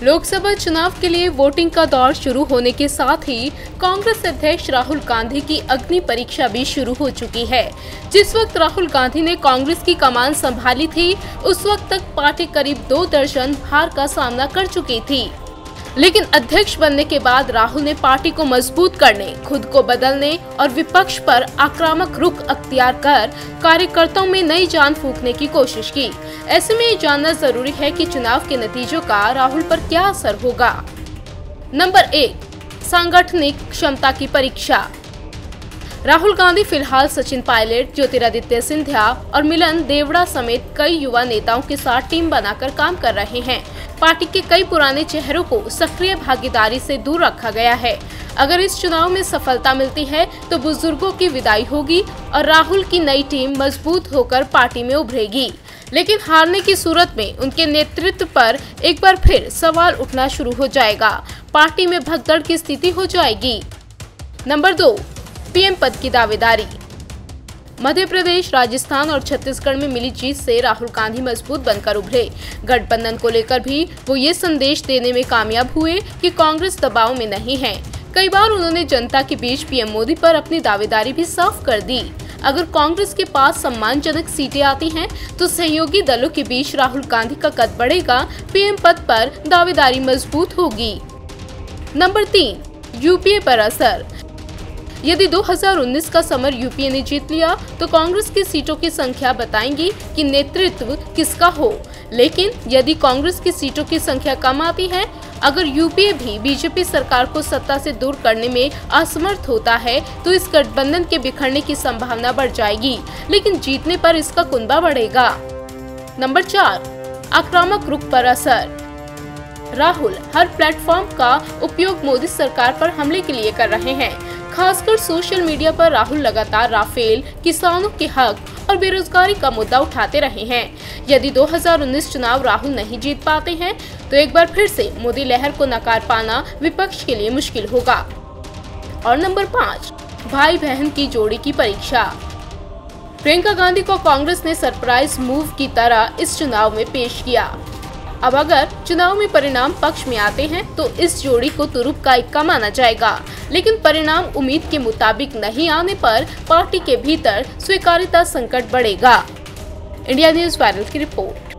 लोकसभा चुनाव के लिए वोटिंग का दौर शुरू होने के साथ ही कांग्रेस अध्यक्ष राहुल गांधी की अग्नि परीक्षा भी शुरू हो चुकी है। जिस वक्त राहुल गांधी ने कांग्रेस की कमान संभाली थी, उस वक्त तक पार्टी करीब 2 दर्जन हार का सामना कर चुकी थी। लेकिन अध्यक्ष बनने के बाद राहुल ने पार्टी को मजबूत करने, खुद को बदलने और विपक्ष पर आक्रामक रुख अख्तियार कर कार्यकर्ताओं में नई जान फूंकने की कोशिश की। ऐसे में ये जानना जरूरी है कि चुनाव के नतीजों का राहुल पर क्या असर होगा। नंबर 1, सांगठनिक क्षमता की परीक्षा। राहुल गांधी फिलहाल सचिन पायलट, ज्योतिरादित्य सिंधिया और मिलन देवड़ा समेत कई युवा नेताओं के साथ टीम बनाकर काम कर रहे हैं। पार्टी के कई पुराने चेहरों को सक्रिय भागीदारी से दूर रखा गया है। अगर इस चुनाव में सफलता मिलती है तो बुजुर्गों की विदाई होगी और राहुल की नई टीम मजबूत होकर पार्टी में उभरेगी। लेकिन हारने की सूरत में उनके नेतृत्व पर एक बार फिर सवाल उठना शुरू हो जाएगा। पार्टी में भगदड़ की स्थिति हो जाएगी। नंबर 2, पीएम पद की दावेदारी। मध्य प्रदेश, राजस्थान और छत्तीसगढ़ में मिली जीत से राहुल गांधी मजबूत बनकर उभरे। गठबंधन को लेकर भी वो ये संदेश देने में कामयाब हुए कि कांग्रेस दबाव में नहीं है। कई बार उन्होंने जनता के बीच पीएम मोदी पर अपनी दावेदारी भी साफ कर दी। अगर कांग्रेस के पास सम्मानजनक सीटें आती हैं, तो सहयोगी दलों के बीच राहुल गांधी का कद बढ़ेगा, पीएम पद पर दावेदारी मजबूत होगी। नंबर 3, यूपीए पर असर। यदि 2019 का समर यूपीए ने जीत लिया तो कांग्रेस की सीटों की संख्या बताएंगी कि नेतृत्व किसका हो। लेकिन यदि कांग्रेस की सीटों की संख्या कम आती है, अगर यूपीए भी बीजेपी सरकार को सत्ता से दूर करने में असमर्थ होता है, तो इस गठबंधन के बिखरने की संभावना बढ़ जाएगी। लेकिन जीतने पर इसका कुंबा बढ़ेगा। नंबर 4, आक्रामक रुख पर असर। राहुल हर प्लेटफॉर्म का उपयोग मोदी सरकार पर हमले के लिए कर रहे हैं। खासकर सोशल मीडिया पर राहुल लगातार राफेल, किसानों के हक और बेरोजगारी का मुद्दा उठाते रहे हैं। यदि 2019 चुनाव राहुल नहीं जीत पाते हैं, तो एक बार फिर से मोदी लहर को नकार पाना विपक्ष के लिए मुश्किल होगा। और नंबर 5, भाई बहन की जोड़ी की परीक्षा। प्रियंका गांधी को कांग्रेस ने सरप्राइज मूव की तरह इस चुनाव में पेश किया। अब अगर चुनाव में परिणाम पक्ष में आते हैं तो इस जोड़ी को तुरुप का इक्का माना जाएगा। लेकिन परिणाम उम्मीद के मुताबिक नहीं आने पर पार्टी के भीतर स्वीकार्यता संकट बढ़ेगा। इंडिया न्यूज़ वायरल की रिपोर्ट।